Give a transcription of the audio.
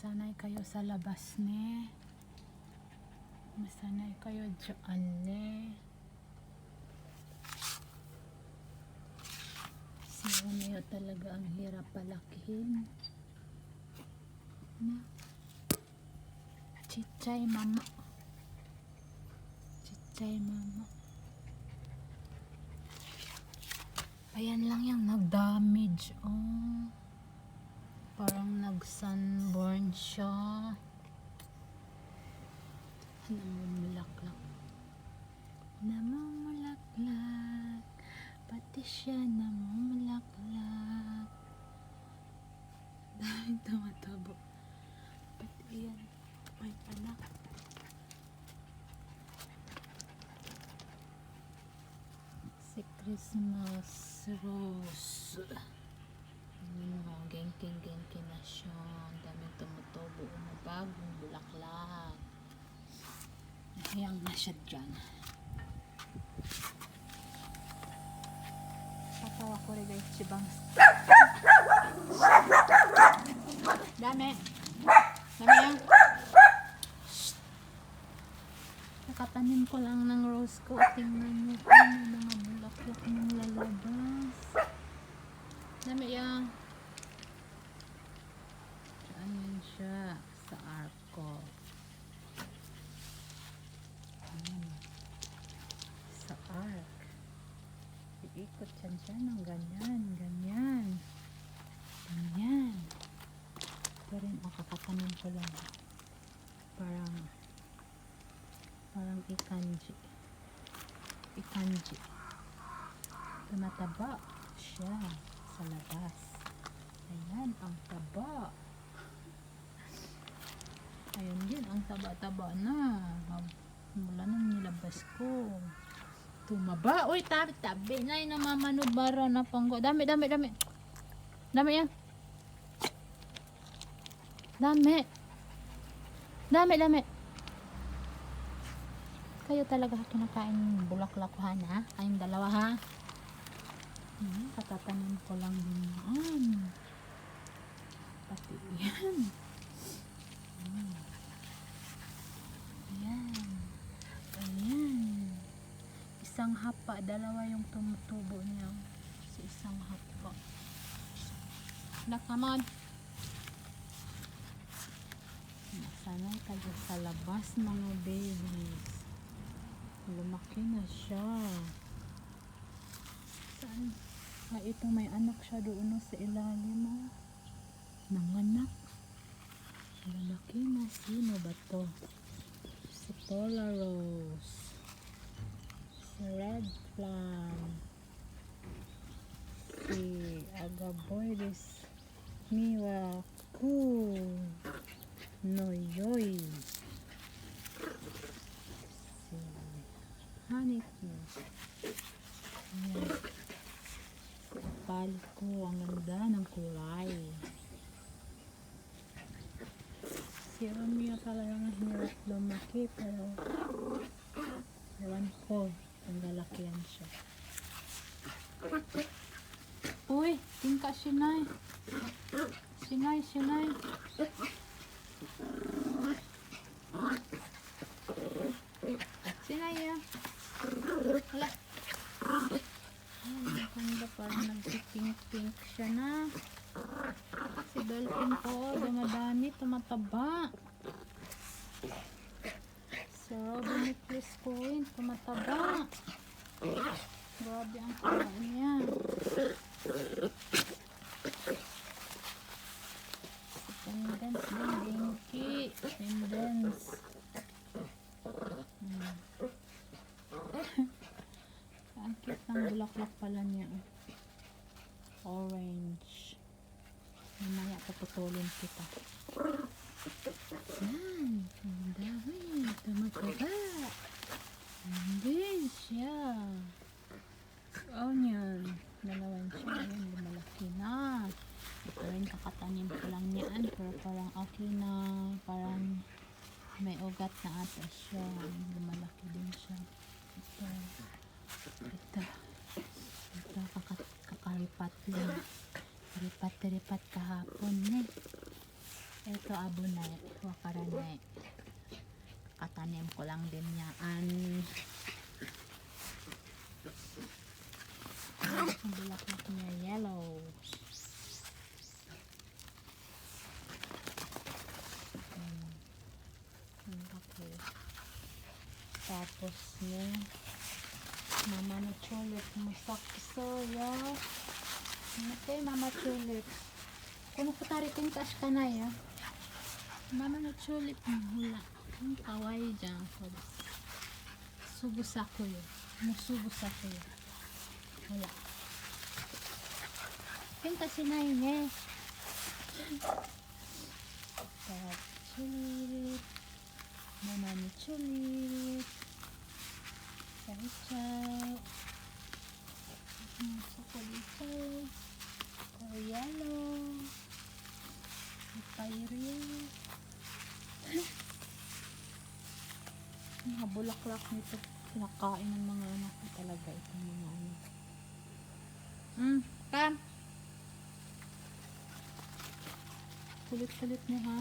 Masanay kayo sa labas ne. Masanay kayo dyan ne. Si Romeo talaga ang hirap palakihin. Na. Chichay mama. Chichay mama. Ayan lang yung nag-damage. Oh. Parang nag-sunburn siya. Namumulaklak. Namumulaklak. Pati siya namumulaklak. Dahil tumatabo. Pati yan. May anak. Si Christmas rose. Gengking na siya. Ang daming tumutubo na bagong bulaklak. Hayang na siya dyan. Patawa ko rin guys si Bangs. Dami. Dami yan. Nakatanim ko lang ng rose ko. Tingnan nyo kung may mga bulaklak ng lalabas. Dami yan. Ayan siya sa arko. Sa ark. Iikot siya ng ganyan. Ganyan. Ganyan. Ito rin ang kakatanim ko lang. Parang ikanji. Ikanji. Tumataba siya sa labas. Ayan ang taba. Ayun din, ang taba-taba na. Mula nung nilabas ko. Tumaba. Uy, tabi-tabi na yung namamanubara na panggo. Dami. Dami yan. Dami. Kayo talaga kinakain ng bulaklak ha, na? Kayong dalawa ha? Katatanim ko lang din yan. Pati yan. Ayan. Isang hapa, dalawa yung tumutubo niya sa isang hapa. Come on. Masanay kayo sa labas mga babies. Lumaki na siya. Saan? Ito may anak siya doon sa ilalim. Nanganak. Lumaki na. Sino ba to? Si Pola Rose. Si Red Plum. Si Agaboides Miwaku. Noyoy. Si Honeydew. Ayan. Kapal ko. Ang ganda ng kulay. Si Romeo talagang hirap lumaki pero ewan ko kung lalakihan siya. Uy, tingka sinay. Sinay. Sinay yan. Hala. Ay, ganda parang nag-pink siya na. Si Dolphin ko, dumadami, tumataba. Si Robin Nicholas Coin, tumataba. Grabe ang kaya niya. Si Pendants din, Dinky. Pendants. Ang cute ng bulaklak pala niya. Orange. Mamaya paputulin kita. Yan. Ang dami. Tumataba. Andun siya. Oh, yan. Dalawan siya. Ayan, lumalaki na. Ito rin kakatanim ko lang yan. Pero parang okay na. Parang may ugat na ata siya. Lumalaki din siya. Ito. Kakaripat lang. Ripat kahapon eh. Ito abunay, wakaranay. Katanim ko lang din yan. Ang bulaklak niya yellow. Okay. Tapos niya mama na chulit masak soya. Okay, mama chulit. Kuno ko taritin taas ka na ya. Mama na chulit hula. Ang kawaii dyan. Subos ako yun. Musubos ako yun. Wala. Pinta sinayin eh. Sarap chulit. Mama ni chulit. Chow-chow. Chow-chow. Koreano. Papayrio. Mga bulaklak nito. Kinakain ng mga anak ko talaga itong mga ano. Kam. Kulit-kulit mo ha.